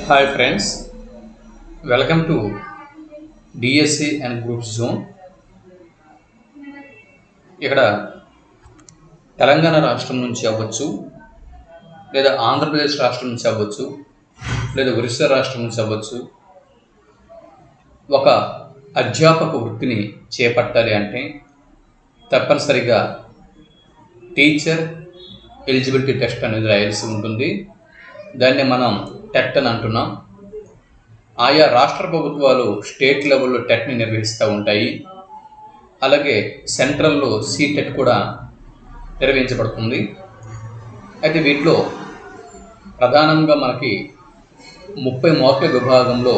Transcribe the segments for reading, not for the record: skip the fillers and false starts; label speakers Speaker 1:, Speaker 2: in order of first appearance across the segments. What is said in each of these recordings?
Speaker 1: Hi friends, welcome to DSC and groups zone. ఇక్కడ తెలంగాణ రాష్ట్రం నుంచి అవ్వచ్చు, లేదా ఆంధ్రప్రదేశ్ రాష్ట్రం నుంచి అవ్వచ్చు, లేదా ఒరిస్సా రాష్ట్రం నుంచి అవ్వచ్చు. ఒక అధ్యాపక వృత్తిని చేపట్టాలి అంటే తప్పనిసరిగా టీచర్ ఎలిజిబిలిటీ టెస్ట్ అనేది రాయాల్సి ఉంటుంది. దాన్ని మనం టెట్ అని అంటున్నాం. ఆయా రాష్ట్ర ప్రభుత్వాలు స్టేట్ లెవెల్లో టెట్ని నిర్వహిస్తూ ఉంటాయి. అలాగే సెంట్రల్లో సీటెట్ కూడా నిర్వహించబడుతుంది. అయితే వీటిలో ప్రధానంగా మనకి 30 మార్కుల విభాగంలో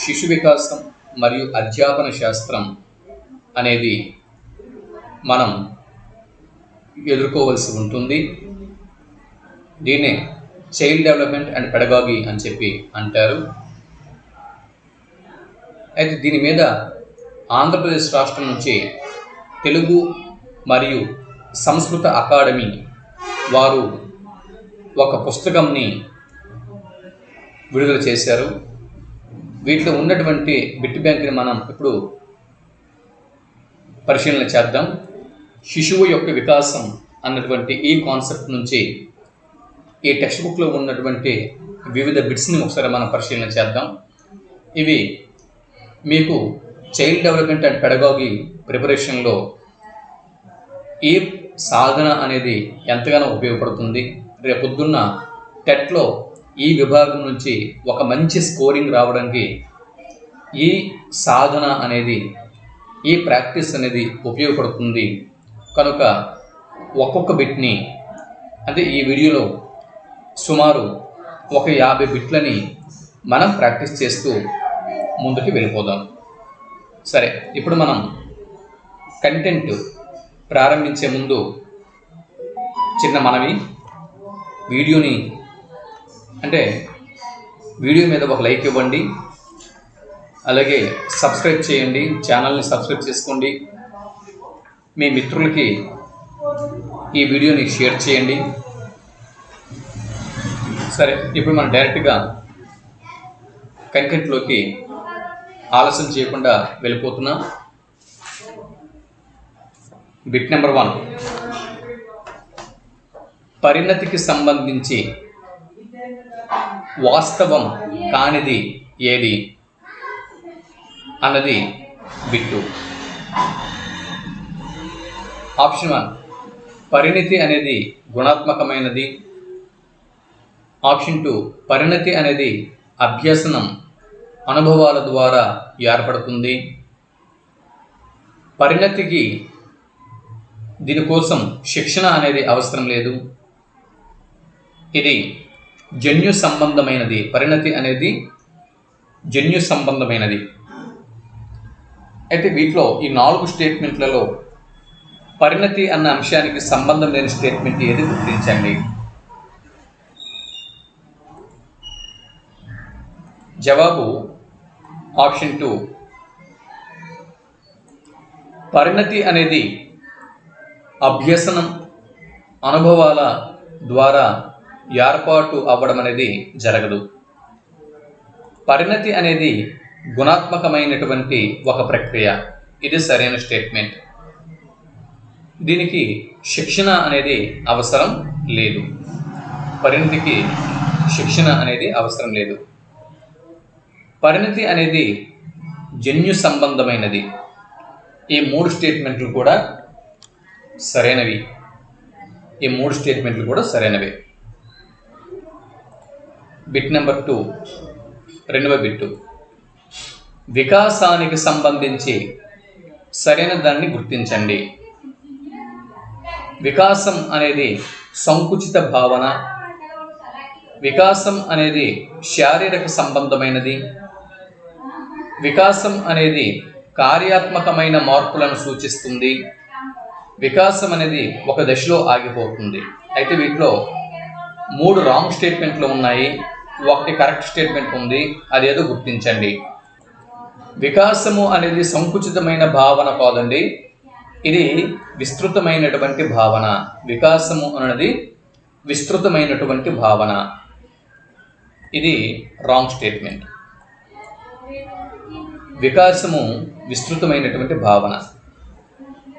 Speaker 1: శిశు వికాసం మరియు అధ్యాపన శాస్త్రం అనేది మనం ఎదుర్కోవలసి ఉంటుంది. దీన్నే చైల్డ్ డెవలప్మెంట్ అండ్ పెడగాగి అని చెప్పి అంటారు. అయితే దీని మీద ఆంధ్రప్రదేశ్ రాష్ట్రం నుంచి తెలుగు మరియు సంస్కృత అకాడమీ వారు ఒక పుస్తకంని విడుదల చేశారు. వీటిలో ఉన్నటువంటి బిట్ బ్యాంక్ని మనం ఇప్పుడు పరిశీలన చేద్దాం. శిశువు యొక్క వికాసం అన్నటువంటి ఈ కాన్సెప్ట్ నుంచి ఈ టెక్స్ట్ బుక్లో ఉన్నటువంటి వివిధ బిట్స్ని ఒకసారి మనం పరిశీలన చేద్దాం. ఇవి మీకు చైల్డ్ డెవలప్మెంట్ అండ్ పెడగాగి ప్రిపరేషన్లో ఈ సాధన అనేది ఎంతగానో ఉపయోగపడుతుంది. రేపొద్దున్న టెట్లో ఈ విభాగం నుంచి ఒక మంచి స్కోరింగ్ రావడానికి ఈ సాధన అనేది, ఈ ప్రాక్టీస్ అనేది ఉపయోగపడుతుంది. కనుక ఒక్కొక్క బిట్ని, అంటే ఈ వీడియోలో సుమారు ఒక 50 బిట్లని మనం ప్రాక్టీస్ చేస్తూ ముందుకు వెళ్ళిపోదాం. సరే, ఇప్పుడు మనం కంటెంట్ ప్రారంభించే ముందు చిన్న మనవి. వీడియో మీద ఒక లైక్ ఇవ్వండి. అలాగే సబ్స్క్రైబ్ చేయండి, ఛానల్ని సబ్స్క్రైబ్ చేసుకోండి. మీ మిత్రులకి ఈ వీడియోని షేర్ చేయండి. సరే, ఇప్పుడు మనం డైరెక్ట్గా కంటెంట్లోకి ఆలస్యం చేయకుండా వెళ్ళిపోతున్నాం. బిట్ నెంబర్ 1, పరిణతికి సంబంధించి వాస్తవం కానిది ఏది అన్నది బిట్టు. ఆప్షన్ 1, పరిణతి అనేది గుణాత్మకమైనది. ఆప్షన్ 2, పరిణతి అనేది అభ్యసనం, అనుభవాల ద్వారా ఏర్పడుతుంది. పరిణతికి దీనికోసం శిక్షణ అనేది అవసరం లేదు. ఇది జన్యు సంబంధమైనది. పరిణతి అనేది జన్యు సంబంధమైనది. అయితే వీటిలో ఈ 4 స్టేట్మెంట్లలో పరిణతి అన్న అంశానికి సంబంధం లేని స్టేట్మెంట్ ఏది గుర్తించండి. జవాబు ఆప్షన్ 2. పరిణతి అనేది అభ్యసనం, అనుభవాల ద్వారా ఏర్పాటు అవ్వడం అనేది జరగదు. పరిణతి అనేది గుణాత్మకమైనటువంటి ఒక ప్రక్రియ. ఇది సరైన స్టేట్మెంట్. దీనికి శిక్షణ అనేది అవసరం లేదు. పరిణతికి శిక్షణ అనేది అవసరం లేదు. పరిణతి అనేది జన్యు సంబంధమైనది. ఈ 3 స్టేట్మెంట్లు కూడా సరైనవి. బిట్ నెంబర్ 2, రెండవ బిట్టు, వికాసానికి సంబంధించి సరైన దాన్ని గుర్తించండి. వికాసం అనేది సంకుచిత భావన. వికాసం అనేది శారీరక సంబంధమైనది. వికాసం అనేది కార్యాత్మకమైన మార్పులను సూచిస్తుంది. వికాసం అనేది ఒక దశలో ఆగిపోతుంది. అయితే వీటిలో 3 రాంగ్ స్టేట్మెంట్లు ఉన్నాయి, 1 కరెక్ట్ స్టేట్మెంట్ ఉంది. అదేదో గుర్తించండి. వికాసము అనేది సంకుచితమైన భావన కాదండి, ఇది విస్తృతమైనటువంటి భావన. వికాసము అనేది విస్తృతమైనటువంటి భావన. ఇది రాంగ్ స్టేట్మెంట్. వికాసము విస్తృతమైనటువంటి భావన.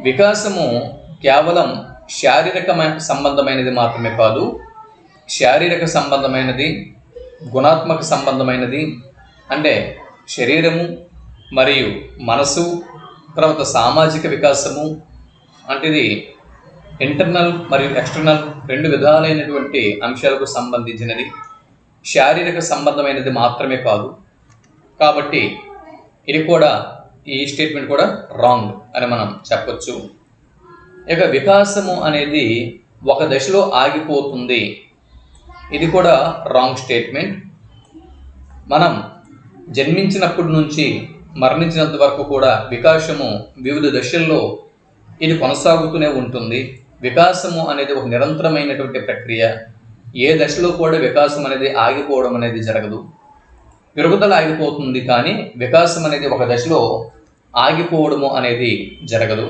Speaker 1: వికాసము కేవలం శారీరక సంబంధమైనది మాత్రమే కాదు, శారీరక సంబంధమైనది, గుణాత్మక సంబంధమైనది, అంటే శరీరము మరియు మనసు, తర్వాత సామాజిక వికాసము అంటే ఇది ఇంటర్నల్ మరియు ఎక్స్టర్నల్ రెండు విధాలైనటువంటి అంశాలకు సంబంధించినది, శారీరక సంబంధమైనది మాత్రమే కాదు. కాబట్టి ఇది కూడా, ఈ స్టేట్మెంట్ కూడా రాంగ్ అని మనం చెప్పొచ్చు. ఇక వికాసము అనేది ఒక దశలో ఆగిపోతుంది, ఇది కూడా రాంగ్ స్టేట్మెంట్. మనం జన్మించినప్పటి నుంచి మరణించినంత వరకు కూడా వికాసము వివిధ దశల్లో ఇది కొనసాగుతూనే ఉంటుంది. వికాసము అనేది ఒక నిరంతరమైనటువంటి ప్రక్రియ. ఏ దశలో కూడా వికాసం అనేది ఆగిపోవడం అనేది జరగదు. పెరుగుదల ఆగిపోతుంది కానీ వికాసం అనేది ఒక దశలో ఆగిపోవడము అనేది జరగదు.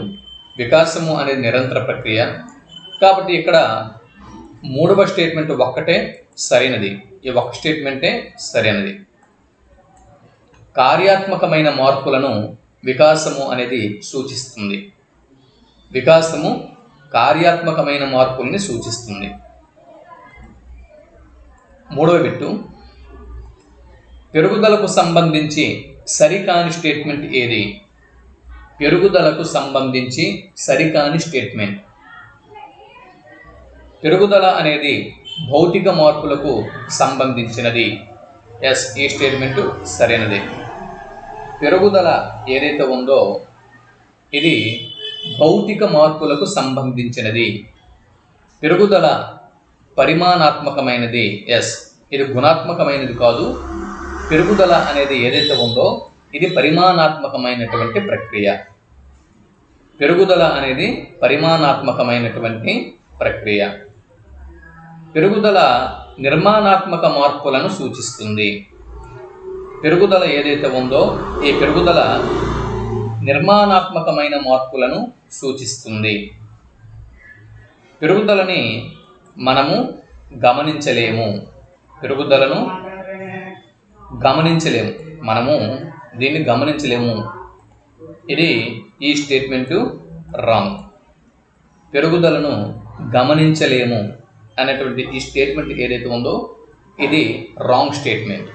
Speaker 1: వికాసము అనేది నిరంతర ప్రక్రియ. కాబట్టి ఇక్కడ మూడవ స్టేట్మెంట్ ఒక్కటే సరైనది, ఈ ఒక్క స్టేట్మెంటే సరైనది. కార్యాత్మకమైన మార్పులను వికాసము అనేది సూచిస్తుంది. వికాసము కార్యాత్మకమైన మార్పుల్ని సూచిస్తుంది. మూడవ బిట్టు, పెరుగుదలకు సంబంధించి సరికాని స్టేట్మెంట్ ఏది? పెరుగుదలకు సంబంధించి సరికాని స్టేట్మెంట్. పెరుగుదల అనేది భౌతిక మార్పులకు సంబంధించినది. ఎస్, ఈ స్టేట్మెంట్ సరైనదే. పెరుగుదల ఏదైతే ఉందో ఇది భౌతిక మార్పులకు సంబంధించినది. పెరుగుదల పరిమాణాత్మకమైనది. ఎస్, ఇది గుణాత్మకమైనది కాదు. పెరుగుదల అనేది ఏదైతే ఉందో ఇది పరిమాణాత్మకమైనటువంటి ప్రక్రియ. పెరుగుదల అనేది పరిమాణాత్మకమైనటువంటి ప్రక్రియ. పెరుగుదల నిర్మాణాత్మక మార్పులను సూచిస్తుంది. పెరుగుదల ఏదైతే ఉందో ఈ పెరుగుదల నిర్మాణాత్మకమైన మార్పులను సూచిస్తుంది. పెరుగుదలని మనము గమనించలేము. పెరుగుదలను గమనించలేము, మనము దీన్ని గమనించలేము. ఇది ఈ స్టేట్మెంటు రాంగ్. పెరుగుదలను గమనించలేము అనేటువంటి ఈ స్టేట్మెంట్ ఏదైతే ఉందో ఇది రాంగ్ స్టేట్మెంట్.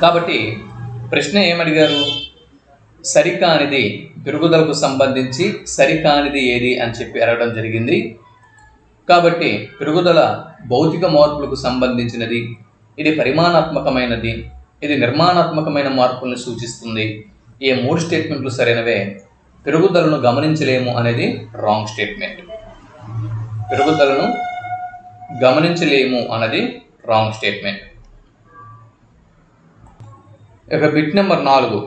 Speaker 1: కాబట్టి ప్రశ్న ఏమడిగారు? సరికానిది, పెరుగుదలకు సంబంధించి సరికానిది ఏది అని చెప్పి అడగడం జరిగింది. కాబట్టి పెరుగుదల భౌతిక మార్పులకు సంబంధించినది, ఇది పరిమాణాత్మకమైనది, ఇది నిర్మాణాత్మకమైన మార్పులను సూచిస్తుంది. ఈ మూడు స్టేట్మెంట్లు సరైనవే. పెరుగుదలను గమనించలేము అనేది రాంగ్ స్టేట్మెంట్. పెరుగుదలను గమనించలేము అన్నది రాంగ్ స్టేట్మెంట్. ఇక బిట్ నెంబర్ 4,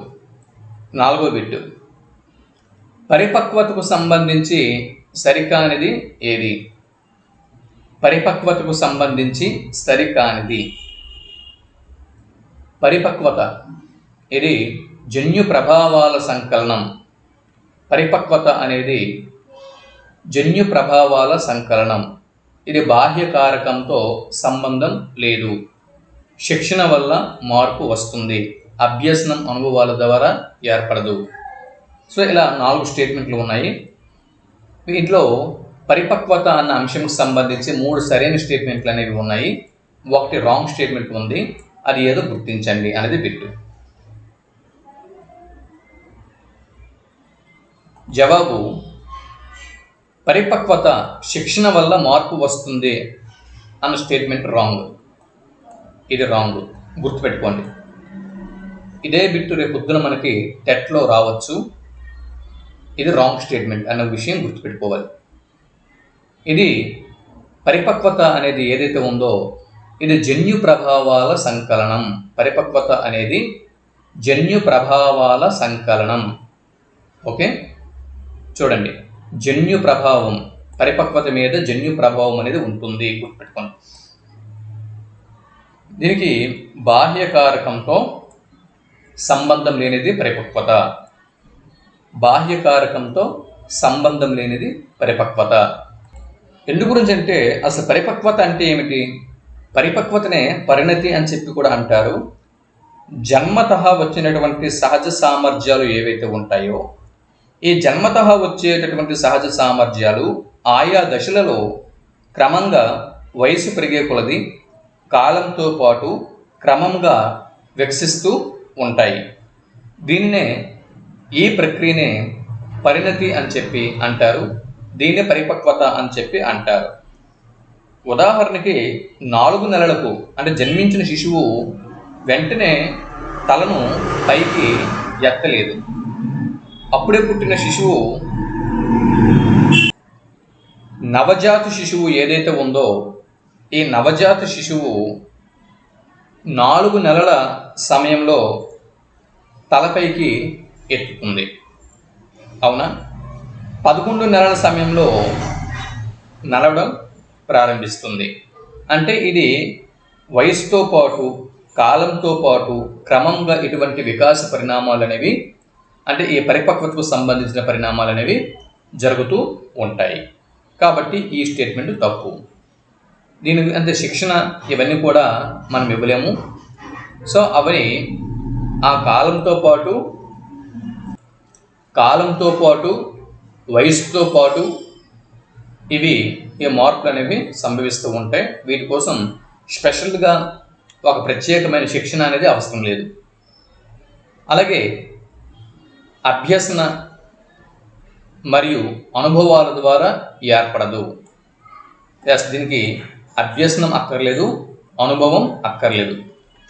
Speaker 1: 4వ బిట్, పరిపక్వతకు సంబంధించి సరికానిది ఏది? పరిపక్వతకు సంబంధించి సరికానిది. పరిపక్వత ఇది జన్యు ప్రభావాల సంకలనం. పరిపక్వత అనేది జన్యు ప్రభావాల సంకలనం. ఇది బాహ్య కారకంతో సంబంధం లేదు. శిక్షణ వల్ల మార్పు వస్తుంది, అభ్యసనం అనుభవాల ద్వారా ఏర్పడదు. సో ఇలా 4 స్టేట్మెంట్లు ఉన్నాయి. వీటిలో పరిపక్వత అన్న అంశంకి సంబంధించి 3 సరైన స్టేట్మెంట్లు అనేవి ఉన్నాయి. 1 రాంగ్ స్టేట్మెంట్ ఉంది, అది ఏదో గుర్తించండి అనేది బిట్టు. జవాబు, పరిపక్వత శిక్షణ వల్ల మార్పు వస్తుంది అన్న స్టేట్మెంట్ రాంగ్. ఇది రాంగ్, గుర్తుపెట్టుకోండి. ఇదే బిట్టు రేపు పొద్దున మనకి టెట్లో రావచ్చు. ఇది రాంగ్ స్టేట్మెంట్ అన్న విషయం గుర్తుపెట్టుకోవాలి. ఇది పరిపక్వత అనేది ఏదైతే ఉందో ఇది జన్యు ప్రభావాల సంకలనం. పరిపక్వత అనేది జన్యు ప్రభావాల సంకలనం. ఓకే, చూడండి, జన్యు ప్రభావం, పరిపక్వత మీద జన్యు ప్రభావం అనేది ఉంటుంది, గుర్తుపెట్టుకోండి. దీనికి బాహ్యకారకంతో సంబంధం లేనిది పరిపక్వత. బాహ్యకారకంతో సంబంధం లేనిది పరిపక్వత. ఎందు గురించి అంటే అసలు పరిపక్వత అంటే ఏమిటి? పరిపక్వతనే పరిణతి అని చెప్పి కూడా అంటారు. జన్మతః వచ్చినటువంటి సహజ సామర్థ్యాలు ఏవైతే ఉంటాయో, ఈ జన్మతః వచ్చేటటువంటి సహజ సామర్థ్యాలు ఆయా దశలలో క్రమంగా వయసు పెరిగే కొలది కాలంతో పాటు క్రమంగా వికసిస్తూ ఉంటాయి. దీన్నే ఈ ప్రక్రియనే పరిణతి అని చెప్పి అంటారు. దీన్నే పరిపక్వత అని చెప్పి అంటారు. ఉదాహరణకి 4 నెలలకు అంటే జన్మించిన శిశువు వెంటనే తలను పైకి ఎత్తలేదు. అప్పుడే పుట్టిన శిశువు, నవజాత శిశువు ఏదైతే ఉందో, ఈ నవజాత శిశువు 4 నెలల సమయంలో తలపైకి ఎత్తుతుంది. అవునా? 11 నెలల సమయంలో నడవడం ప్రారంభిస్తుంది. అంటే ఇది వయసుతో పాటు కాలంతో పాటు క్రమంగా ఇటువంటి వికాస పరిణామాలు అనేవి, అంటే ఈ పరిపక్వతకు సంబంధించిన పరిణామాలు అనేవి జరుగుతూ ఉంటాయి. కాబట్టి ఈ స్టేట్మెంట్ తప్పు. దీనికి అంటే శిక్షణ ఇవన్నీ కూడా మనం ఇవ్వలేము. సో అవి ఆ కాలంతో పాటు వయసుతో పాటు ఇవి ఈ మార్పులు అనేవి సంభవిస్తూ ఉంటాయి. వీటి కోసం స్పెషల్గా ఒక ప్రత్యేకమైన శిక్షణ అనేది అవసరం లేదు. అలాగే అభ్యసన మరియు అనుభవాల ద్వారా ఏర్పడదు. దీనికి అభ్యసనం అక్కర్లేదు, అనుభవం అక్కర్లేదు.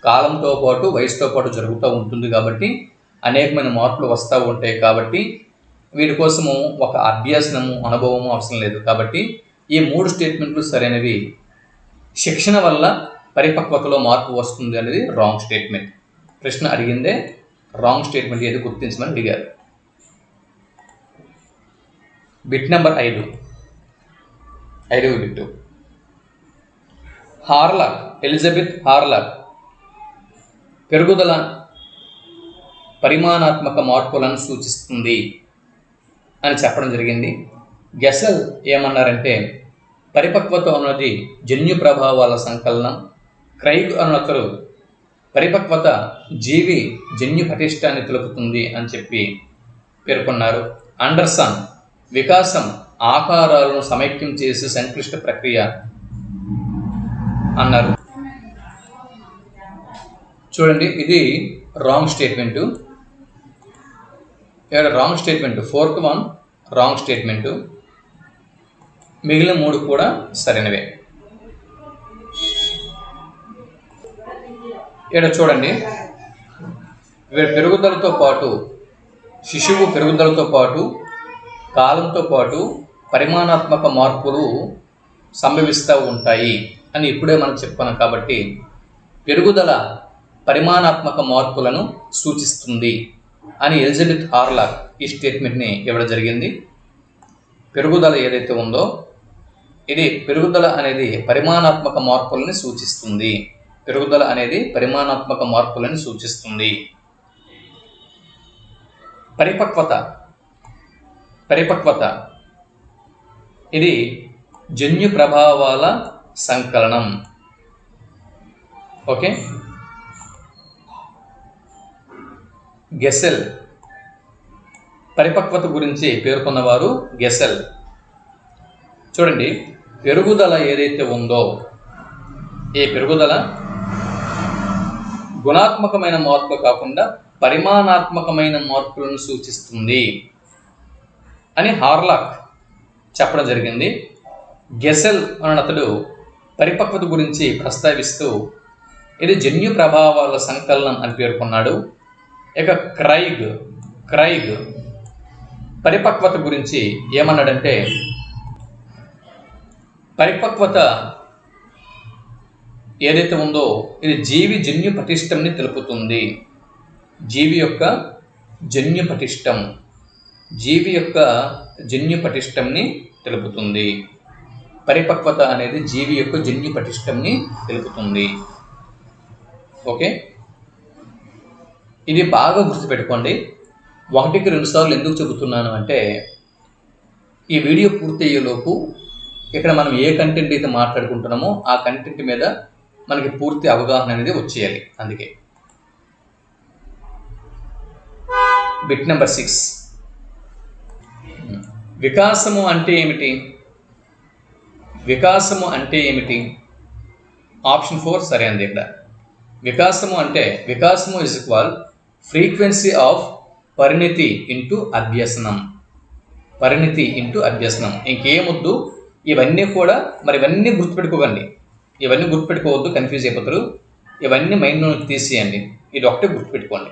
Speaker 1: కాలంతో పాటు వయసుతో పాటు జరుగుతూ ఉంటుంది కాబట్టి అనేకమైన మార్పులు వస్తూ ఉంటాయి. కాబట్టి వీటి కోసము ఒక అభ్యసనము, అనుభవము అవసరం లేదు. కాబట్టి ఈ 3 స్టేట్మెంట్లు సరైనవి. శిక్షణ వల్ల పరిపక్వతలో మార్పు వస్తుంది అనేది రాంగ్ స్టేట్మెంట్. ప్రశ్న అడిగిందే రాంగ్ స్టేట్మెంట్ ఏది గుర్తించమని అడిగారు. బిట్ నెంబర్ 5, 5వ బిట్టు. హార్లాక్, ఎలిజబెత్ హార్లాక్ పెరుగుదల పరిమాణాత్మక మార్పులను సూచిస్తుంది అని చెప్పడం జరిగింది. గెసెల్ ఏమన్నారంటే పరిపక్వత అన్నది జన్యు ప్రభావాల సంకలనం. క్రైగ్ అన్నతరు పరిపక్వత జీవి జన్యు పటిష్టాన్ని తెలుపుతుంది అని చెప్పి పేర్కొన్నారు. అండర్సన్ వికాసం ఆకారాలను సమైక్యం చేసే సంక్లిష్ట ప్రక్రియ అన్నారు. చూడండి, ఇది రాంగ్ స్టేట్మెంటు. ఇక్కడ wrong statement 4th one wrong statement. మిగిలిన 3 కూడా సరైనవే. ఇక్కడ చూడండి, పెరుగుదలతో పాటు శిశువు పెరుగుదలతో పాటు కాలంతో పాటు పరిమాణాత్మక మార్పులు సంభవిస్తూ ఉంటాయి అని ఇప్పుడే మనం చెప్పుకున్నాం. కాబట్టి పెరుగుదల పరిమాణాత్మక మార్పులను సూచిస్తుంది అని ఎలిజబెత్ హార్లాక్ ఈ స్టేట్మెంట్ని ఇవ్వడం జరిగింది. పెరుగుదల ఏదైతే ఉందో ఇది పెరుగుదల అనేది పరిమాణాత్మక మార్పులను సూచిస్తుంది. పెరుగుదల అనేది పరిమాణాత్మక మార్పులను సూచిస్తుంది. పరిపక్వత ఇది జన్యు ప్రభావాల సంకలనం. ఓకే. గెసెల్ పరిపక్వత గురించి పేర్కొన్నవారు గెసెల్. చూడండి, పెరుగుదల ఏదైతే ఉందో ఈ పెరుగుదల గుణాత్మకమైన మార్పు కాకుండా పరిమాణాత్మకమైన మార్పులను సూచిస్తుంది అని హార్లాక్ చెప్పడం జరిగింది. గెసెల్ అన్న అతడు పరిపక్వత గురించి ప్రస్తావిస్తూ ఇది జన్యు ప్రభావాల సంకలనం అని పేర్కొన్నాడు. ఇక క్రైగ్ పరిపక్వత గురించి ఏమన్నాడంటే పరిపక్వత ఏదైతే ఉందో ఇది జీవి జన్యు పటిష్టంని తెలుపుతుంది. జీవి యొక్క జన్యు పటిష్టంని తెలుపుతుంది. పరిపక్వత అనేది జీవి యొక్క జన్యు పటిష్టంని తెలుపుతుంది. ఓకే, ఇది బాగా గుర్తుపెట్టుకోండి. 1కి 2 సార్లు ఎందుకు చెబుతున్నాను అంటే ఈ వీడియో పూర్తయ్యేలోపు ఇక్కడ మనం ఏ కంటెంట్ అయితే మాట్లాడుకుంటున్నామో ఆ కంటెంట్ మీద మనకి పూర్తి అవగాహన అనేది వచ్చేయాలి. అందుకే బిట్ నెంబర్ 6, వికాసము అంటే ఏమిటి? వికాసము అంటే ఏమిటి? ఆప్షన్ 4 సరైనది. ఇక్కడ వికాసము అంటే వికాసము ఇజ్ ఈక్వల్ ఫ్రీక్వెన్సీ ఆఫ్ పరిణితి ఇంటూ అభ్యసనం. పరిణితి ఇంటూ అభ్యసనం, ఇంకేమొద్దు. ఇవన్నీ కూడా మరి ఇవన్నీ గుర్తుపెట్టుకోకండి, ఇవన్నీ గుర్తుపెట్టుకోవద్దు, కన్ఫ్యూజ్ అయిపోతారు. ఇవన్నీ మైండ్లో తీసేయండి. ఇది ఒకటే గుర్తుపెట్టుకోండి,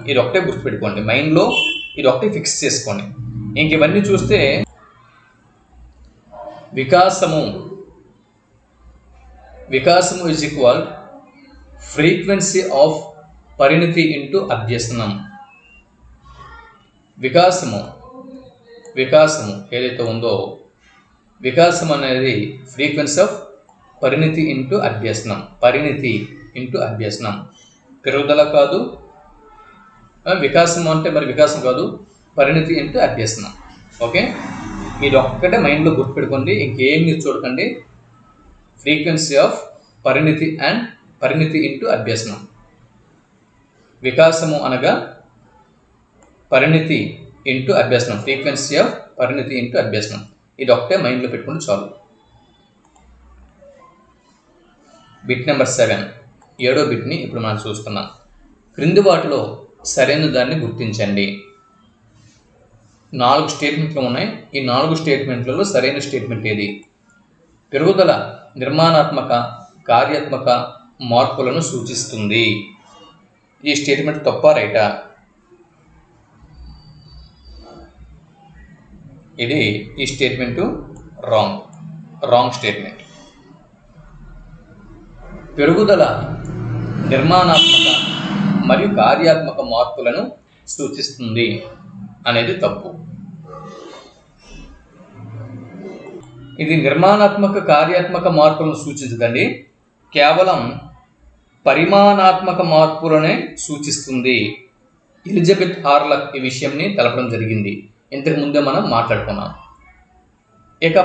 Speaker 1: ఇది ఒకటే గుర్తుపెట్టుకోండి మైండ్లో, ఇది ఒకటే ఫిక్స్ చేసుకోండి. ఇంక ఇవన్నీ చూస్తే వికాసము ఇజ్ ఈక్వల్ ఫ్రీక్వెన్సీ ఆఫ్ పరిణితి ఇంటూ అభ్యసనం. వికాసము ఏదైతే ఉందో, వికాసం అనేది ఫ్రీక్వెన్సీ ఆఫ్ పరిణితి ఇంటూ అభ్యసనం. పరిణితి ఇంటూ అభ్యసనం, పెరుగుదల కాదు. వికాసం అంటే మరి వికాసం కాదు, పరిణితి ఇంటూ అభ్యసనం. ఓకే, ఇది ఒక్కటే మైండ్లో గుర్తుపెట్టుకోండి, ఇంకేం మీరు చూడకండి. ఫ్రీక్వెన్సీ ఆఫ్ పరిణితి అండ్ పరిణితి ఇంటూ అభ్యసనం. వికాసము అనగా పరిణితి ఇంటూ అభ్యసనం, ఫ్రీక్వెన్సీ ఆఫ్ పరిణితి ఇంటూ అభ్యసనం. ఇది ఒకటే మైండ్లో పెట్టుకుంటే చాలు. బిట్ నెంబర్ 7, 7వ బిట్ని ఇప్పుడు మనం చూస్తున్నాం. క్రింది వాటిలో సరైన దాన్ని గుర్తించండి. 4 స్టేట్మెంట్లు ఉన్నాయి. ఈ 4 స్టేట్మెంట్లలో సరైన స్టేట్మెంట్ ఏది? పెరుగుదల నిర్మాణాత్మక కార్యాత్మక మార్పులను సూచిస్తుంది. ఈ స్టేట్మెంట్ తప్ప రైటా? ఈ స్టేట్మెంటు రాంగ్ స్టేట్మెంట్. పెరుగుదల నిర్మాణాత్మక మరియు కార్యాత్మక మార్పులను సూచిస్తుంది అనేది తప్పు. ఇది నిర్మాణాత్మక కార్యాత్మక మార్పులను సూచించదండి, కేవలం పరిమాణాత్మక మార్పులనే సూచిస్తుంది. ఎలిజబెత్ హార్లాక్ ఈ విషయంని తెలపడం జరిగింది, ఇంతకు ముందే మనం మాట్లాడుకున్నాం. ఇక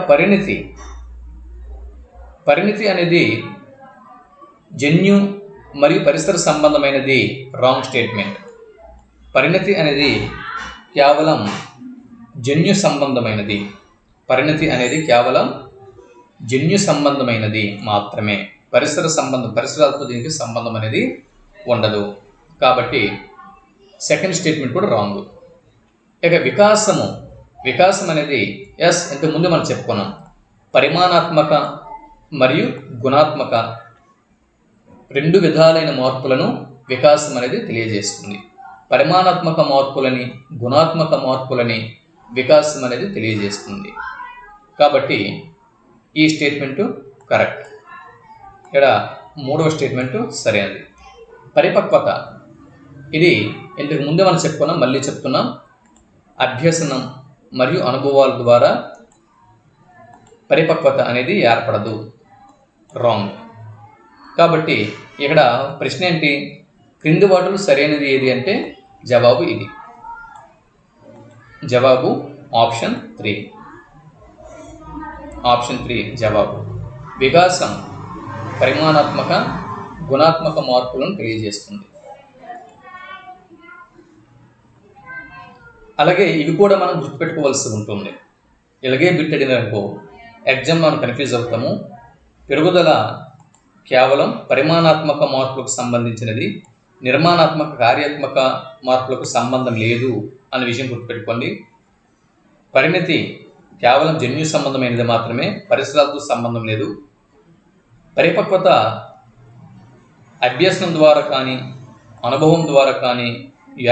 Speaker 1: పరిణితి అనేది జన్యు మరియు పరిసర సంబంధమైనది. Wrong statement. పరిణితి అనేది కేవలం జన్యు సంబంధమైనది. పరిణితి అనేది కేవలం జన్యు సంబంధమైనది మాత్రమే. పరిసరాలతో దీనికి సంబంధం అనేది ఉండదు. కాబట్టి సెకండ్ స్టేట్మెంట్ కూడా రాంగ్. ఇక వికాసం అనేది ఇంతకుముందు మనం చెప్పుకున్నాం, పరిమాణాత్మక మరియు గుణాత్మక 2 విధాలైన మార్పులను వికాసం అనేది తెలియజేస్తుంది. పరిమాణాత్మక మార్పులని, గుణాత్మక మార్పులని వికాసం అనేది తెలియజేస్తుంది. కాబట్టి ఈ స్టేట్మెంటు కరెక్ట్. ఇక్కడ 3వ స్టేట్మెంటు సరైనది. పరిపక్వత, ఇది ఇంతకు ముందే మనం చెప్పుకున్నాం, మళ్ళీ చెప్తున్నాం. అభ్యసనం మరియు అనుభవాల ద్వారా పరిపక్వత అనేది ఏర్పడదు. రాంగ్. కాబట్టి ఇక్కడ ప్రశ్న ఏంటి? క్రింది వాటిలో సరైనది ఏది అంటే జవాబు ఇది. జవాబు ఆప్షన్ 3. ఆప్షన్ 3 జవాబు. వికాసం పరిమాణాత్మక గుణాత్మక మార్పులను తెలియజేస్తుంది. అలాగే ఇవి కూడా మనం గుర్తుపెట్టుకోవాల్సి ఉంటుంది. ఇలాగే బిట్ అడిగిననుకో ఎగ్జామ్ మనం కన్ఫ్యూజ్ అవుతాము. పెరుగుదల కేవలం పరిమాణాత్మక మార్పులకు సంబంధించినది, నిర్మాణాత్మక కార్యాత్మక మార్పులకు సంబంధం లేదు అనే విషయం గుర్తుపెట్టుకోండి. పరిణితి కేవలం జన్యు సంబంధమైనది మాత్రమే, పరిసరాలతో సంబంధం లేదు. పరిపక్వత అభ్యసనం ద్వారా కానీ అనుభవం ద్వారా కానీ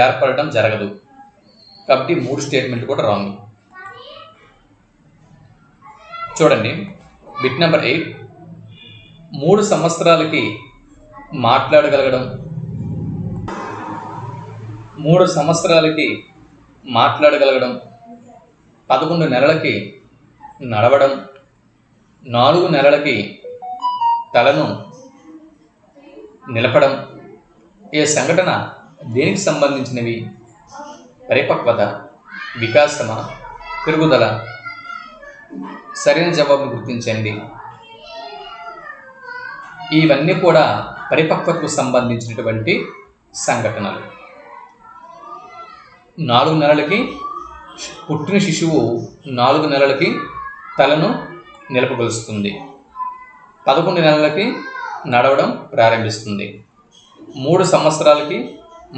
Speaker 1: ఏర్పడటం జరగదు. కాబట్టి 3 స్టేట్మెంట్ కూడా రాంగ్. చూడండి బిట్ నెంబర్ 8. 3 సంవత్సరాలకి మాట్లాడగలగడం, 3 సంవత్సరాలకి మాట్లాడగలగడం, 11 నెలలకి నడవడం, 4 నెలలకి తలను నిలపడం. ఏ సంఘటన దేనికి సంబంధించినవి? పరిపక్వత, వికాసమా, పెరుగుదల? సరైన జవాబును గుర్తించండి. ఇవన్నీ కూడా పరిపక్వతకు సంబంధించినటువంటి సంఘటనలు. 4 నెలలకి పుట్టిన శిశువు 4 నెలలకి తలను నిలపగలుస్తుంది. 11 నెలలకి నడవడం ప్రారంభిస్తుంది. 3 సంవత్సరాలకి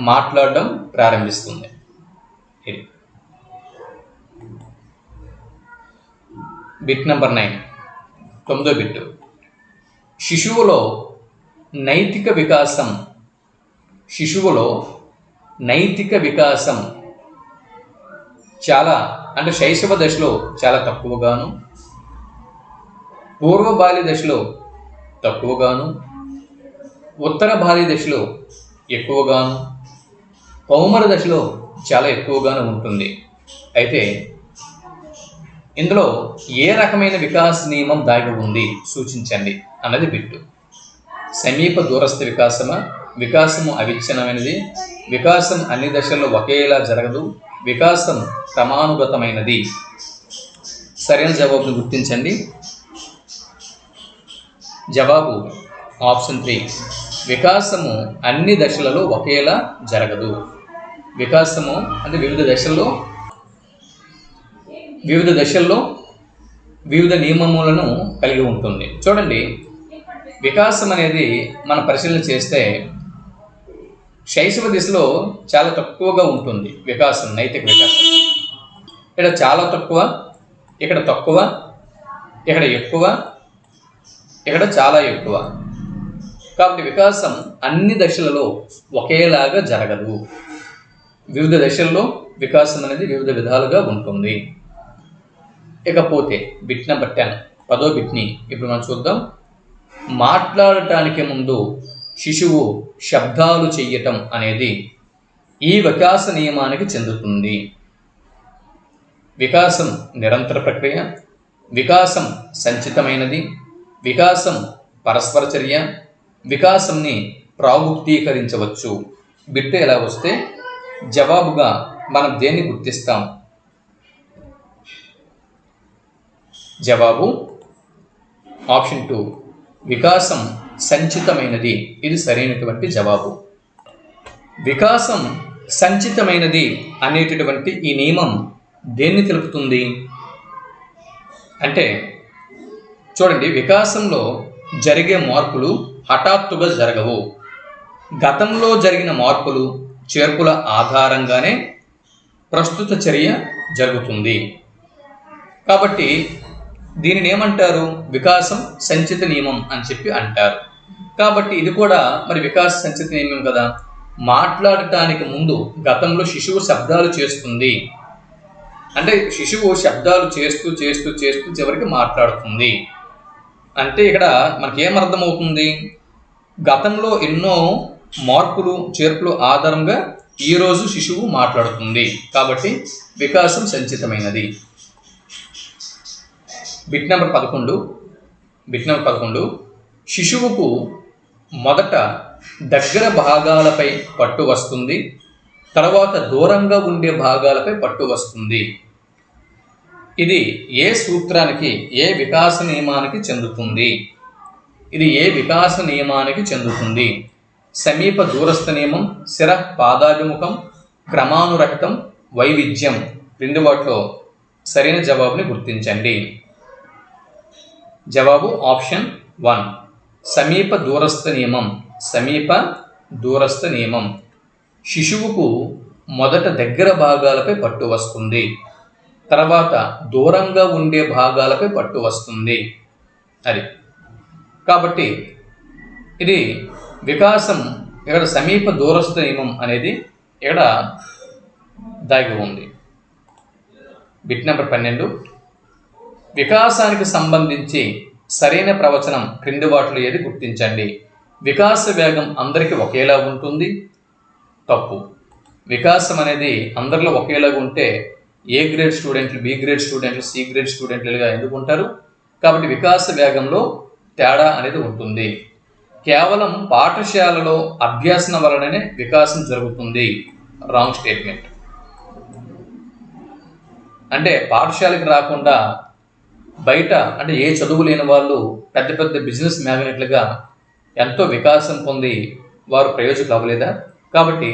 Speaker 1: మాట్లాడడం ప్రారంభిస్తుంది. ఇది బిట్ నెంబర్ 9, 9వ బిట్. శిశువులో నైతిక వికాసం చాలా అంటే శైశవ దశలో చాలా తక్కువగాను, పూర్వ బాల్య దశలో తక్కువగాను, ఉత్తర బాల్య దశలో ఎక్కువగాను, కౌమార దశలో చాలా ఎక్కువగాను ఉంటుంది. అయితే ఇందులో ఏ రకమైన వికాస నియమం దాగి ఉంది సూచించండి అన్నది బిట్టు. సమీప దూరస్థ వికాసమా, వికాసము అవిచ్ఛిన్నమైనది, వికాసం అన్ని దశల్లో ఒకేలా జరగదు, వికాసం క్రమానుగతమైనది. సరైన జవాబును గుర్తించండి. జవాబు ఆప్షన్ 3, వికాసము అన్ని దశలలో ఒకేలా జరగదు. వికాసము అంటే వివిధ దశల్లో వివిధ నియమములను కలిగి ఉంటుంది. చూడండి, వికాసం అనేది మన పరిశీలన చేస్తే శైశవ దశలో చాలా తక్కువగా ఉంటుంది వికాసం, నైతిక వికాసం. ఇక్కడ చాలా తక్కువ, ఇక్కడ తక్కువ, ఇక్కడ ఎక్కువ, ఇక్కడ చాలా ఎక్కువ. కాబట్టి వికాసం అన్ని దశలలో ఒకేలాగా జరగదు. వివిధ దశల్లో వికాసం అనేది వివిధ విధాలుగా ఉంటుంది. ఇకపోతే బిట్ నెంబర్ 10, 10వ బిట్ని ఇప్పుడు మనం చూద్దాం. మాట్లాడటానికి ముందు శిశువు శబ్దాలు చెయ్యటం అనేది ఈ వికాస నియమానికి చెందుతుంది. వికాసం నిరంతర ప్రక్రియ, వికాసం సంచితమైనది, వికాసం పరస్పర చర్య, వికాసంని ప్రాగుప్తీకరించవచ్చు. బిట్టు ఎలా వస్తే జవాబుగా మనం దేన్ని గుర్తిస్తాం? జవాబు ఆప్షన్ 2, వికాసం సంచితమైనది. ఇది సరైనటువంటి జవాబు. వికాసం సంచితమైనది అనేటటువంటి ఈ నియమం దేన్ని తెలుపుతుంది అంటే, చూడండి, వికాసంలో జరిగే మార్పులు హఠాత్తుగా జరగవు. గతంలో జరిగిన మార్పులు చేర్పుల ఆధారంగానే ప్రస్తుత చర్య జరుగుతుంది. కాబట్టి దీనిని ఏమంటారు? వికాసం సంచిత నియమం అని చెప్పి అంటారు. కాబట్టి ఇది కూడా మరి వికాస సంచిత నియమం కదా. మాట్లాడటానికి ముందు గతంలో శిశువు శబ్దాలు చేస్తుంది అంటే శిశువు శబ్దాలు చేస్తూ చేస్తూ చేస్తూ చివరికి మాట్లాడుతుంది అంటే ఇక్కడ మనకి ఏమర్థమవుతుంది? గతంలో ఎన్నో మార్పులు చేర్పులు ఆధారంగా ఈరోజు శిశువు మాట్లాడుతుంది. కాబట్టి వికాసం సంచితమైనది. బిట్ నెంబర్ 11, శిశువుకు మొదట దగ్గర భాగాలపై పట్టు వస్తుంది, తర్వాత దూరంగా ఉండే భాగాలపై పట్టు వస్తుంది. ఇది ఏ సూత్రానికి, ఏ వికాస నియమానికి చెందుతుంది? సమీప దూరస్థ నియమం, శిర పాదాభిముఖం, క్రమానురహితం, వైవిధ్యం. 2 వాటిలో సరైన జవాబుని గుర్తించండి. జవాబు ఆప్షన్ 1, సమీప దూరస్థ నియమం. శిశువుకు మొదట దగ్గర భాగాలపై పట్టు వస్తుంది, తర్వాత దూరంగా ఉండే భాగాలపై పట్టు వస్తుంది. అది కాబట్టి ఇది వికాసం ఇక్కడ సమీప దూరస్థ నియమం అనేది ఇక్కడ దాగి ఉంది. బిట్ నెంబర్ 12, వికాసానికి సంబంధించి సరైన ప్రవచనం క్రింది వాటిలో ఏది గుర్తించండి. వికాస వేగం అందరికీ ఒకేలా ఉంటుంది. తప్పు. వికాసం అనేది అందరిలో ఒకేలాగా ఉంటే ఏ గ్రేడ్ స్టూడెంట్లు, బి గ్రేడ్ స్టూడెంట్లు, సి గ్రేడ్ స్టూడెంట్లుగా ఎందుకు ఉంటారు? కాబట్టి వికాస వేగంలో తేడా అనేది ఉంటుంది. కేవలం పాఠశాలలో అభ్యాసన వలననే వికాసం జరుగుతుంది. Wrong statement. అంటే పాఠశాలకు రాకుండా బయట అంటే ఏ చదువు లేని వాళ్ళు పెద్ద పెద్ద బిజినెస్ మ్యాగ్నెట్లుగా ఎంతో వికాసం పొంది వారు ప్రయోజకులు అవ్వలేదా? కాబట్టి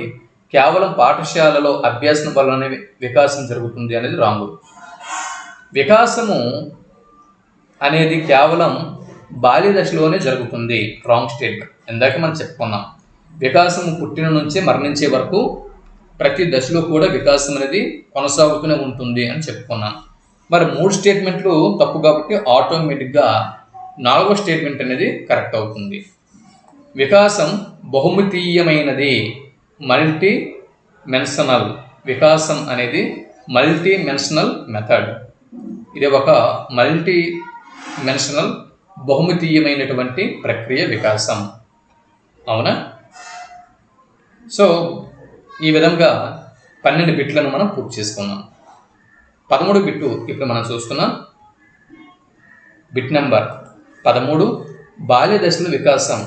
Speaker 1: కేవలం పాఠశాలలో అభ్యాసం వల్లనే వికాసం జరుగుతుంది అనేది రాంగ్. వికాసము అనేది కేవలం బాల్య దశలోనే జరుగుతుంది. Wrong statement. ఇందాక మనం చెప్పుకున్నాం, వికాసం పుట్టిన నుంచి మరణించే వరకు ప్రతి దశలో కూడా వికాసం అనేది కొనసాగుతూనే ఉంటుంది అని చెప్పుకున్నాం. మరి 3 స్టేట్మెంట్లు తప్పు కాబట్టి ఆటోమేటిక్గా 4వ స్టేట్మెంట్ అనేది కరెక్ట్ అవుతుంది. వికాసం బహుమితీయమైనది, మల్టీ మెన్షనల్. వికాసం అనేది మల్టీ మెన్షనల్ మెథడ్. ఇది ఒక మల్టీ మెన్షనల్ బహుమితీయమైనటువంటి ప్రక్రియ వికాసం. అవునా? సో ఈ విధంగా 12 బిట్లను మనం పూర్తి చేసుకున్నాం. 13 బిట్టు ఇప్పుడు మనం చూస్తున్నాం. బిట్ నెంబర్ 13 బాల్య దశల వికాసం.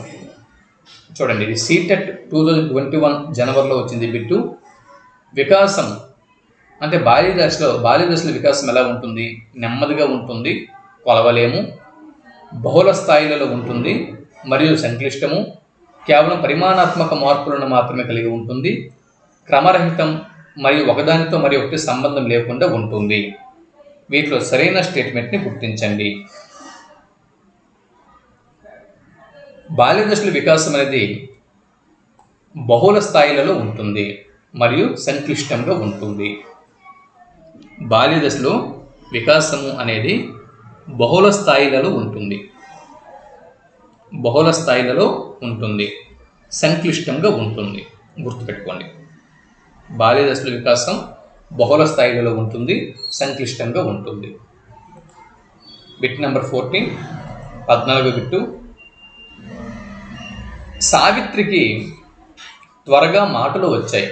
Speaker 1: చూడండి, ఇది సీటెట్ 2021 జనవరిలో వచ్చింది బిట్టు. వికాసం అంటే బాల్య దశలో వికాసం ఎలా ఉంటుంది? నెమ్మదిగా ఉంటుంది, కొలవలేము, బహుళ స్థాయిలలో ఉంటుంది మరియు సంక్లిష్టము, కేవలం పరిమాణాత్మక మార్పులను మాత్రమే కలిగి ఉంటుంది, క్రమరహితం మరియు ఒకదానితో మరి ఒకటి సంబంధం లేకుండా ఉంటుంది. వీటిలో సరైన స్టేట్మెంట్ని గుర్తించండి. బాల్య దశల వికాసం అనేది బహుళ స్థాయిలలో ఉంటుంది మరియు సంక్లిష్టంగా ఉంటుంది. బాల్య దశలో వికాసము అనేది బహుళ స్థాయిలలో ఉంటుంది, సంక్లిష్టంగా ఉంటుంది. గుర్తుపెట్టుకోండి, బాల్య దశల వికాసం బహుళ స్థాయిలలో ఉంటుంది, సంక్లిష్టంగా ఉంటుంది. బిట్ నెంబర్ 14 14వ బిట్టు. సావిత్రికి త్వరగా మాటలు వచ్చాయి,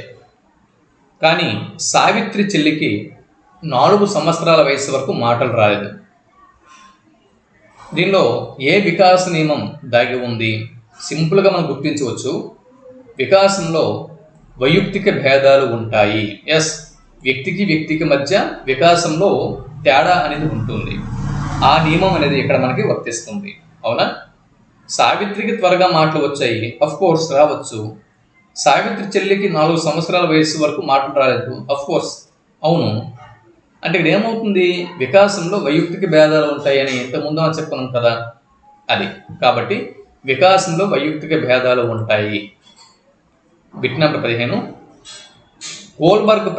Speaker 1: కానీ సావిత్రి చెల్లికి 4 సంవత్సరాల వయసు వరకు మాటలు రాలేదు. దీనిలో ఏ వికాస నియమం దాగి ఉంది? సింపుల్గా మనం గుర్తించవచ్చు. వికాసంలో వైయక్తిక భేదాలు ఉంటాయి. ఎస్, వ్యక్తికి మధ్య వికాసంలో తేడా అనేది ఉంటుంది. ఆ నియమం అనేది ఇక్కడ మనకి వర్తిస్తుంది. అవునా? సావిత్రికి త్వరగా మాటలు వచ్చాయి, అఫ్ కోర్స్ రావచ్చు. సావిత్రి చెల్లికి 4 సంవత్సరాల వయసు వరకు మాటలు రాలేదు, అఫ్ కోర్స్ అవును. అంటే ఇక్కడ ఏమవుతుంది? వికాసంలో వైయక్తిక భేదాలు ఉంటాయని ఇంతకుముందు అని చెప్పుకున్నాం కదా, అది. కాబట్టి వికాసంలో వైయక్తిక భేదాలు ఉంటాయి. బిట్ నెంబర్ 15 కోల్బర్గ్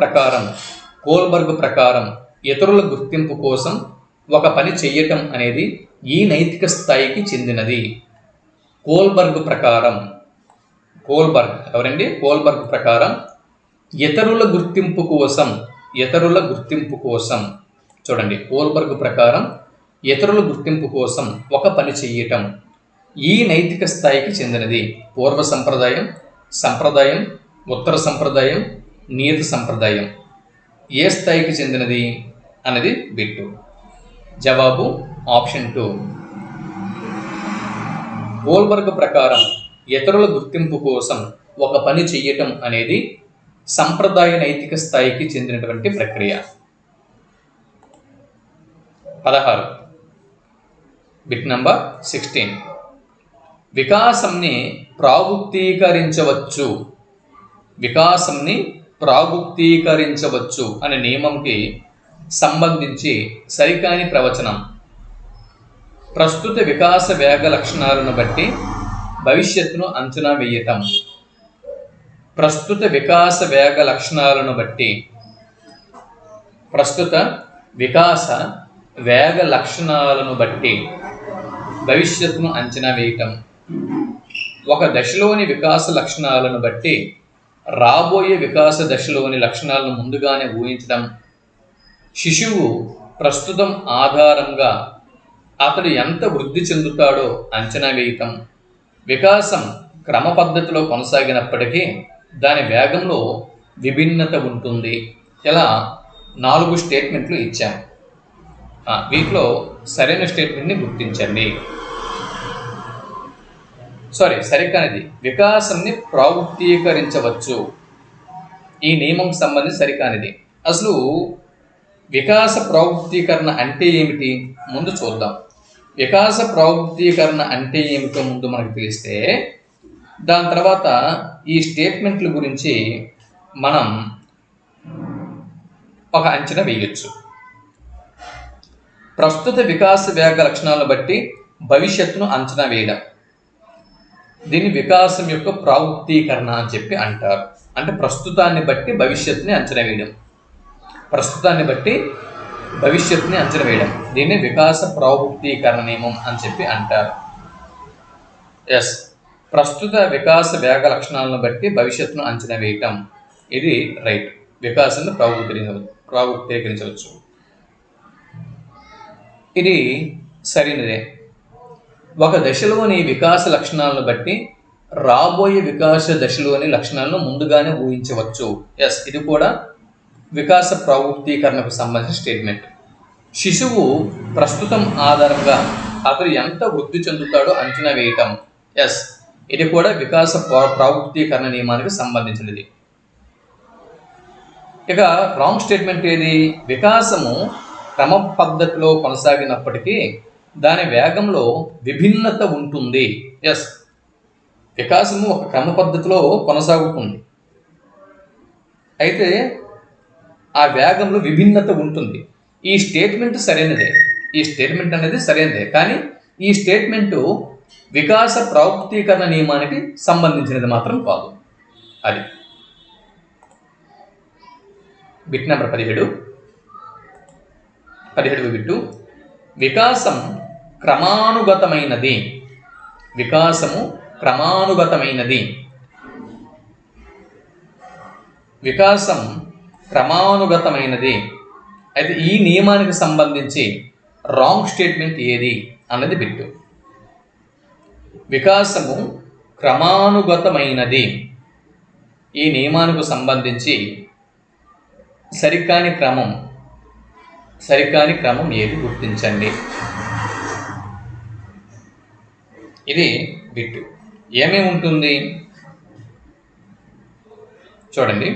Speaker 1: ప్రకారం ఇతరుల గుర్తింపు కోసం ఒక పని చెయ్యటం అనేది ఈ నైతిక స్థాయికి చెందినది. కోల్బర్గ్ ఎవరండి? కోల్బర్గ్ ప్రకారం ఇతరుల గుర్తింపు కోసం చూడండి, కోల్బర్గ్ ప్రకారం ఇతరుల గుర్తింపు కోసం ఒక పని చెయ్యటం ఈ నైతిక స్థాయికి చెందినది. పూర్వ సంప్రదాయం, ఉత్తర సంప్రదాయం, నియత సంప్రదాయం ఏ స్థాయికి చెందినది అన్నది బిట్టు. జవాబు ఆప్షన్ 2. కోల్బర్గ్ ప్రకారం ఇతరుల గుర్తింపు కోసం ఒక పని చెయ్యటం అనేది సంప్రదాయ నైతిక స్థాయికి చెందినటువంటి ప్రక్రియ. 16 బిట్ నంబర్ 16 వికాసంని ప్రాగుప్తీకరించవచ్చు అనే నియమంకి సంబంధించి సరికాని ప్రవచనం. ప్రస్తుత వికాస వేగ లక్షణాలను బట్టి భవిష్యత్తును అంచనా వేయటం. ప్రస్తుత వికాస వేగ లక్షణాలను బట్టి భవిష్యత్తును అంచనా వేయటం. ఒక దశలోని వికాస లక్షణాలను బట్టి రాబోయే వికాస దశలోని లక్షణాలను ముందుగానే ఊహించడం. శిశువు ప్రస్తుతం ఆధారంగా అతడు ఎంత వృద్ధి చెందుతాడో అంచనా వేయటం. వికాసం క్రమ పద్ధతిలో కొనసాగినప్పటికీ దాని వేగంలో విభిన్నత ఉంటుంది. ఇలా 4 స్టేట్మెంట్లు ఇచ్చాం. వీటిలో సరైన స్టేట్మెంట్ని గుర్తించండి. సరికానిది వికాసాన్ని ప్రాగుప్తీకరించవచ్చు. ఈ నియమంకి సంబంధించి సరికానిది. అసలు వికాస ప్రాగుప్తీకరణ అంటే ఏమిటి ముందు చూద్దాం. వికాస ప్రాగుప్తీకరణ అంటే ఏమిటో ముందు మనకు తెలిస్తే దాని తర్వాత ఈ స్టేట్మెంట్ల గురించి మనం ఒక అంచనా వేయొచ్చు. ప్రస్తుత వికాస వేగ లక్షణాలను బట్టి భవిష్యత్తును అంచనా వేయడం, దీన్ని వికాసం యొక్క ప్రాగుప్తీకరణ అని చెప్పి అంటారు. అంటే ప్రస్తుతాన్ని బట్టి భవిష్యత్తుని అంచనా వేయడం, ప్రస్తుతాన్ని బట్టి భవిష్యత్తుని అంచనా వేయడం, దీన్ని వికాస ప్రాగుప్తీకరణ నియమం అని చెప్పి అంటారు. ఎస్, ప్రస్తుత వికాస వేగ లక్షణాలను బట్టి భవిష్యత్తును అంచనా వేయటం, ఇది రైట్. వికాసాన్ని ప్రాగుప్తీకరించవచ్చు, ఇది సరైనదే. ఒక దశలోని వికాస లక్షణాలను బట్టి రాబోయే వికాస దశలోని లక్షణాలను ముందుగానే ఊహించవచ్చు. ఎస్, ఇది కూడా వికాస ప్రాగుప్తీకరణకు సంబంధించిన స్టేట్మెంట్. శిశువు ప్రస్తుతం ఆధారంగా అతను ఎంత వృద్ధి చెందుతాడో అంచనా వేయటం. ఎస్, ఇది కూడా వికాస ప్రాగుప్తీకరణ నియమానికి సంబంధించినది. ఇక రాంగ్ స్టేట్మెంట్ ఏది? వికాసము క్రమ పద్ధతిలో కొనసాగినప్పటికీ దాని వేగంలో విభిన్నత ఉంటుంది. ఎస్, వికాసము ఒక క్రమ పద్ధతిలో కొనసాగుతుంది, అయితే ఆ వేగంలో విభిన్నత ఉంటుంది. ఈ స్టేట్మెంట్ సరైనదే, ఈ స్టేట్మెంట్ అనేది సరైనదే, కానీ ఈ స్టేట్మెంటు వికాస ప్రాగుప్తీకరణ నియమానికి సంబంధించినది మాత్రం కాదు. అది బిట్ నెంబర్ 17 బిట్టు. వికాసం క్రమానుగతమైనది. వికాసము క్రమానుగతమైనది. వికాసం క్రమానుగతమైనది. అయితే ఈ నియమానికి సంబంధించి రాంగ్ స్టేట్మెంట్ ఏది అన్నది బిట్టు. వికాసము క్రమానుగతమైనది, ఈ నియమానికి సంబంధించి సరికాని క్రమం ఏది గుర్తించండి. ఇది బిట్టు. ఏమేమి ఉంటుంది చూడండి.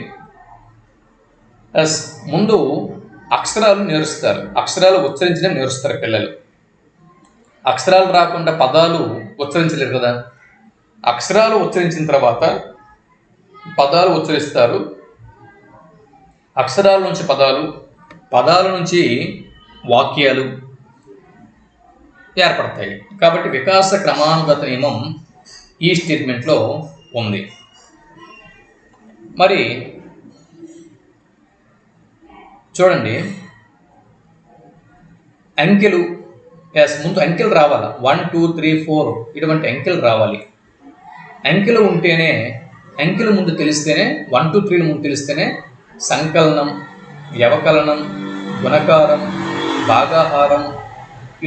Speaker 1: ముందు అక్షరాలు నేర్చుతారు, అక్షరాలు ఉచ్చరించడం నేర్చుతారు పిల్లలు. అక్షరాలు రాకుండా పదాలు ఉచ్చరించలేరు కదా. అక్షరాలు ఉచ్చరించిన తర్వాత పదాలు ఉచ్చరిస్తారు. అక్షరాల నుంచి పదాలు, పదాల నుంచి వాక్యాలు ఏర్పడతాయి. కాబట్టి వికాస క్రమానుగత నియమం ఈ స్టేట్మెంట్లో ఉంది. మరి చూడండి, అంకెలు. ముందు అంకెలు రావాలి. 1 2 3 4 ఇటువంటి అంకెలు రావాలి. అంకెలు ఉంటేనే, అంకెలు ముందు తెలిస్తేనే, 1 2 3 ముందు తెలిస్తేనే సంకలనం, వ్యవకలనం, గుణకారం, భాగాహారం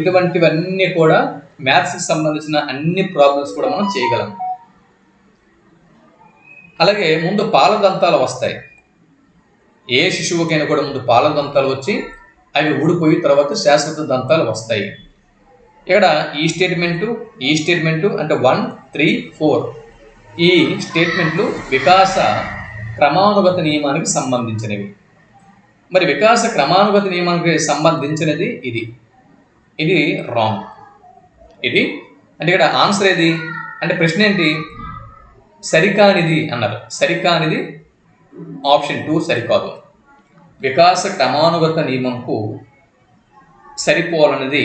Speaker 1: ఇటువంటివన్నీ కూడా మ్యాథ్స్కి సంబంధించిన అన్ని ప్రాబ్లమ్స్ కూడా మనం చేయగలం. అలాగే ముందు పాలదంతాలు వస్తాయి. ఏ శిశువుకైనా కూడా ముందు పాలదంతాలు వచ్చి అవి ఊడిపోయి తర్వాత శాశ్వత దంతాలు వస్తాయి. ఇక్కడ ఈ స్టేట్మెంటు అంటే 1 3 4 ఈ స్టేట్మెంట్లు వికాస క్రమానుగత నియమానికి సంబంధించినవి. మరి వికాస క్రమానుగత నియమానికి సంబంధించినది ఇది రాంగ్. ఇది అంటే ఇక్కడ ఆన్సర్ ఏది అంటే ప్రశ్న ఏంటి? సరికానిది అన్నారు. సరికానిది ఆప్షన్ 2 సరికాదు. వికాస క్రమానుగత నియమంకు సరిపోవాలన్నది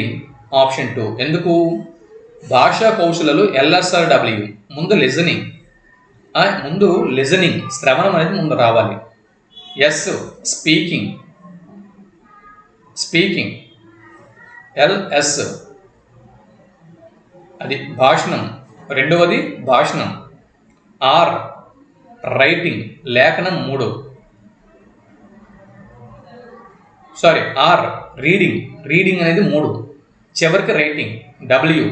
Speaker 1: ఆప్షన్ 2. ఎందుకు? భాషా కౌశలాలు LSRW ముందు లిజనింగ్ శ్రవణం అనేది ముందు రావాలి. ఎస్ స్పీకింగ్ LS అది భాషణం. రెండవది భాషణం. R రైటింగ్ లేఖనం 3. R రీడింగ్ అనేది 3. చివరికి రైటింగ్ W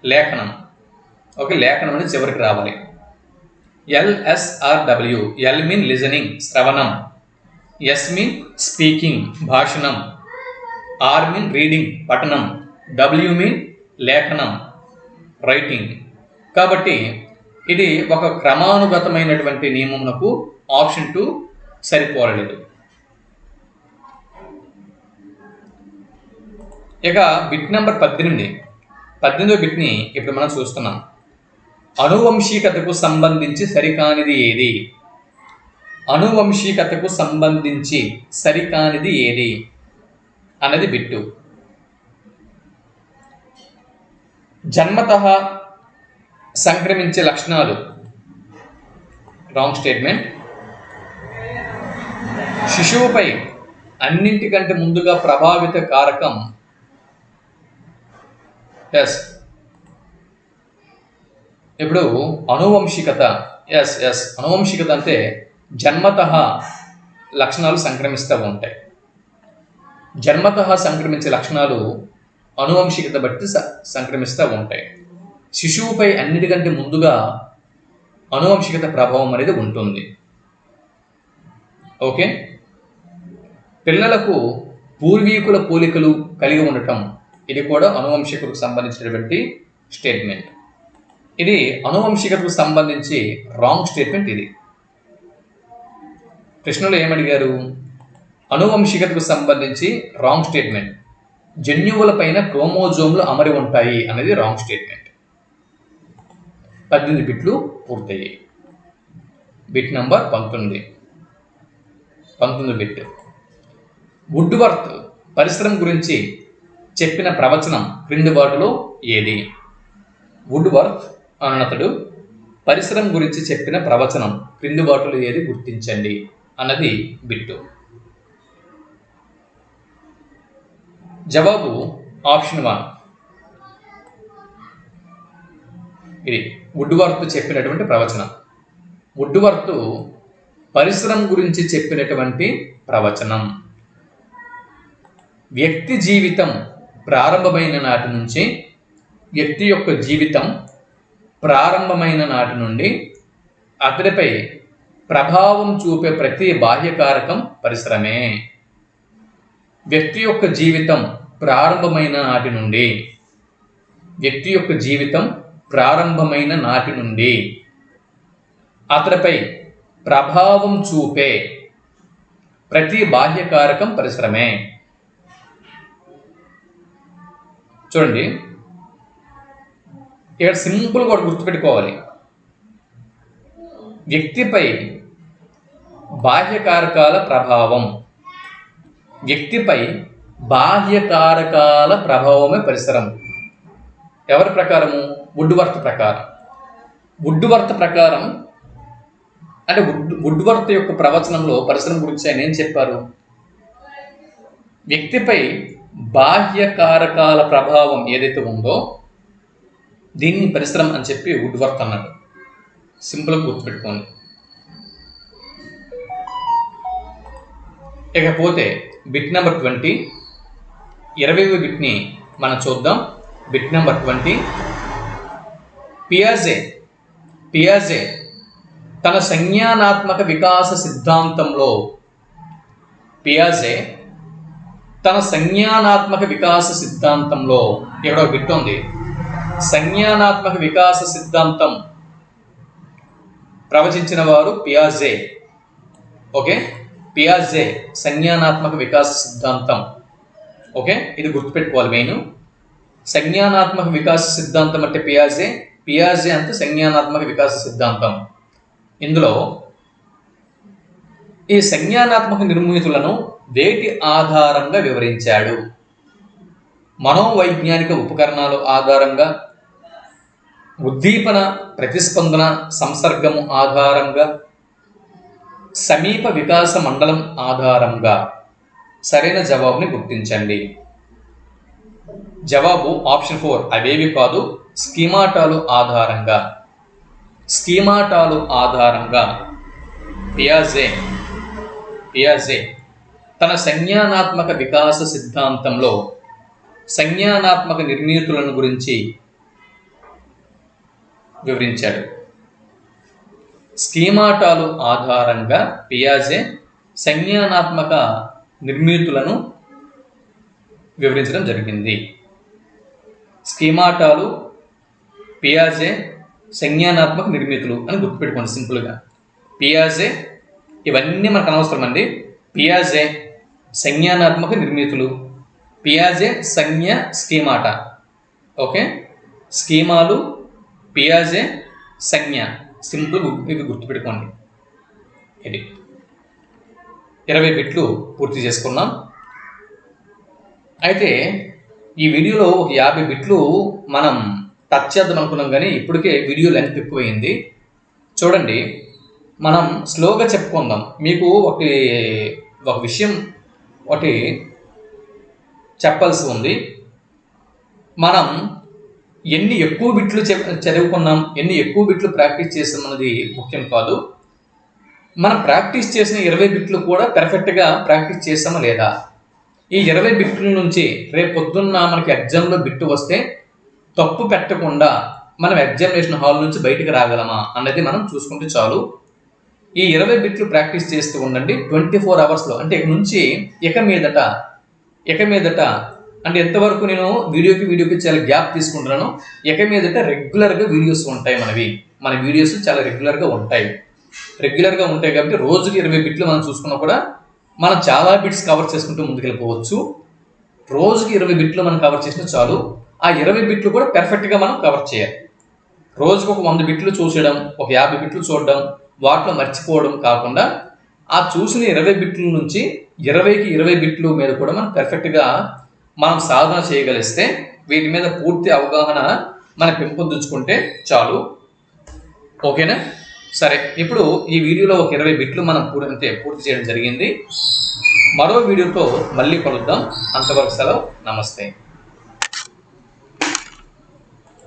Speaker 1: లేఖనం. ఓకే, లేఖనం అనేది చివరికి రావాలి. LSRW L మీన్ లిజనింగ్ శ్రవణం, S మీన్ స్పీకింగ్ భాషణం, R మీన్ రీడింగ్ పఠనం, W మీన్ లేఖనం రైటింగ్. కాబట్టి ఇది ఒక క్రమానుగతమైనటువంటి నియమమునకు ఆప్షన్ 2 సరిపోలేదు. ఇక బిట్ నెంబర్ 18వ బిట్ని ఇప్పుడు మనం చూస్తున్నాం. అనువంశికతకు సంబంధించి సరికానిది ఏది? అనువంశికతకు సంబంధించి సరికానిది ఏది అన్నది బిట్టు. జన్మతః సంక్రమించే లక్షణాలు రాంగ్ స్టేట్మెంట్. శిశువుపై అన్నింటికంటే ముందుగా ప్రభావిత కారకం ఎస్. ఇప్పుడు అనువంశికత అనువంశికత అంటే జన్మతః లక్షణాలు సంక్రమిస్తూ ఉంటాయి. జన్మతః సంక్రమించే లక్షణాలు అనువంశికత బట్టి సంక్రమిస్తూ ఉంటాయి. శిశువుపై అన్నిటికంటే ముందుగా అనువంశికత ప్రభావం అనేది ఉంటుంది. ఓకే, పిల్లలకు పూర్వీకుల పోలికలు కలిగి ఉండటం, ఇది కూడా అనువంశికతకు సంబంధించినటువంటి స్టేట్మెంట్. ఇది అనువంశికతకు సంబంధించి రాంగ్ స్టేట్మెంట్. ఇది ప్రశ్నలో ఏమడిగారు? అనువంశికతకు సంబంధించి రాంగ్ స్టేట్మెంట్. జన్యువుల పైన క్రోమోజోమ్లు అమరి ఉంటాయి అనేది రాంగ్ స్టేట్మెంట్. 18 బిట్లు పూర్తయ్యాయి. Bit number 19 bit. వుడ్వర్త్ పరిశ్రమ గురించి చెప్పిన ప్రవచనం క్రింది వాటిలో ఏది? వుడ్వర్త్ అన్నతడు పరిశ్రమ గురించి చెప్పిన ప్రవచనం క్రింది వాటిలో ఏది గుర్తించండి అన్నది బిట్టు. జవాబు ఆప్షన్ 1. ఇది వుడ్వర్త్ చెప్పినటువంటి ప్రవచనం. వుడ్వర్త్ పరిశ్రమ గురించి చెప్పినటువంటి ప్రవచనం వ్యక్తి జీవితం ప్రారంభమైన నాటి నుంచి, వ్యక్తి యొక్క జీవితం ప్రారంభమైన నాటి నుండి అతడిపై ప్రభావం చూపే ప్రతి బాహ్యకారకం పరిశ్రమే. వ్యక్తి యొక్క జీవితం ప్రారంభమైన నాటి నుండి, వ్యక్తి యొక్క జీవితం ప్రారంభమైన నాటి నుండి అతడిపై ప్రభావం చూపే ప్రతి బాహ్యకారకం పరిశ్రమే. చూడండి, ఇక్కడ సింపుల్గా కూడా గుర్తుపెట్టుకోవాలి. వ్యక్తిపై బాహ్యకారకాల ప్రభావం, వ్యక్తిపై బాహ్యకారకాల ప్రభావమే పరిసరం. ఎవరి ప్రకారము? వుడ్వర్త్ ప్రకారం. వుడ్వర్త్ ప్రకారం అంటే వుడ్వర్త్ యొక్క ప్రవచనంలో పరిశ్రమ గురించి ఆయన ఏం చెప్పారు? వ్యక్తిపై బాహ్యకారకాల ప్రభావం ఏదైతే ఉందో దీన్ని పరిశ్రమ అని చెప్పి వుడ్వర్త్ అన్నాడు. సింపుల్గా గుర్తుపెట్టుకోండి. ఇకపోతే బిట్ నెంబర్ 20, 20వ బిట్ని మనం చూద్దాం. Bit number 20. పియాజే తన సంజ్ఞానాత్మక వికాస సిద్ధాంతంలో ఇక్కడ బిట్ ఉంది. సంజ్ఞానాత్మక వికాస సిద్ధాంతం ప్రవచించిన వారు పియాజే. ఓకే, పియాజే సంజ్ఞానాత్మక వికాస సిద్ధాంతం. ఓకే, ఇది గుర్తుపెట్టుకోవాలి మెయిన్. సంజ్ఞానాత్మక వికాస సిద్ధాంతం అంటే పియాజే అంటే సంజ్ఞానాత్మక వికాస సిద్ధాంతం. ఇందులో ఈ సంజ్ఞానాత్మక నిర్మితులను వేటి ఆధారంగా వివరించాడు? మనోవైజ్ఞానిక ఉపకరణాలు ఆధారంగా, ఉద్దీపన ప్రతిస్పందన సంసర్గము ఆధారంగా, సమీప వికాస మండలం ఆధారంగా. సరైన జవాబుని గుర్తించండి. జవాబు ఆప్షన్ 4. అవేవి కాదు, స్కీమాటాలు ఆధారంగా పియాజే తన సంజ్ఞానాత్మక వికాస సిద్ధాంతంలో సంజ్ఞానాత్మక నిర్ణీతులను గురించి వివరించాడు. స్కీమాటాలు ఆధారంగా పియాజే సంజ్ఞానాత్మక నిర్ణీతులను వివరించడం జరిగింది. స్కీమాటాలు, పియాజే సంజ్ఞానాత్మక నిర్మితులు అని గుర్తుపెట్టుకోండి సింపుల్గా. పియాజే ఇవన్నీ మనకు అనవసరం అండి. పియాజే సంజ్ఞానాత్మక నిర్మితులు, పియాజే సంజ్ఞ స్కీమాటా. ఓకే, స్కీమాలు, పియాజే, సంజ్ఞ, సింపుల్ ఇవి గుర్తుపెట్టుకోండి. ఇది 20 బిట్లు పూర్తి చేసుకున్నాం. అయితే ఈ వీడియోలో ఒక 50 బిట్లు మనం టచ్ చేద్దాం అనుకున్నాం, కానీ ఇప్పటికే వీడియో లెంత్ ఎక్కువైంది. చూడండి, మనం స్లోగా చెప్పుకుందాం. మీకు ఒక విషయం ఒకటి చెప్పాల్సి ఉంది. మనం ఎన్ని ఎక్కువ బిట్లు చదువుకున్నాం, ఎన్ని ఎక్కువ బిట్లు ప్రాక్టీస్ చేసాం అన్నది ముఖ్యం కాదు. మనం ప్రాక్టీస్ చేసిన 20 బిట్లు కూడా పెర్ఫెక్ట్గా ప్రాక్టీస్ చేసామా లేదా. ఈ 20 బిట్ల నుంచి రేపు పొద్దున్న మనకి ఎగ్జామ్లో బిట్టు వస్తే తప్పు పెట్టకుండా మనం ఎగ్జామినేషన్ హాల్ నుంచి బయటికి రాగలమా అన్నది మనం చూసుకుంటే చాలు. ఈ 20 బిట్లు ప్రాక్టీస్ చేస్తూ ఉండండి 24 అవర్స్లో. అంటే ఇక మీదట అంటే ఎంతవరకు నేను వీడియోకి చాలా గ్యాప్ తీసుకుంటున్నాను. ఇక మీదట రెగ్యులర్గా వీడియోస్ ఉంటాయి. మన వీడియోస్ చాలా రెగ్యులర్గా ఉంటాయి కాబట్టి రోజుకి 20 బిట్లు మనం చూసుకున్నా కూడా మనం చాలా బిట్స్ కవర్ చేసుకుంటూ ముందుకెళ్ళిపోవచ్చు. రోజుకి 20 బిట్లు మనం కవర్ చేసినా చాలు. ఆ 20 బిట్లు కూడా పెర్ఫెక్ట్గా మనం కవర్ చేయాలి. రోజుకు ఒక 100 బిట్లు చూసడం, ఒక 50 బిట్లు చూడడం, వాటిలో మర్చిపోవడం కాకుండా ఆ చూసిన 20 బిట్ల నుంచి 20కి 20 బిట్లు మీద కూడా మనం పెర్ఫెక్ట్గా మనం సాధన చేయగలిస్తే, వీటి మీద పూర్తి అవగాహన మనం పెంపొందించుకుంటే చాలు. ఓకేనా? సరే, ఇప్పుడు ఈ వీడియోలో ఒక 20 బిట్లు మనం పూర్తి చేయడం జరిగింది. మరో వీడియోతో మళ్ళీ కలుద్దాం. అంతవరకు సెలవు. నమస్తే.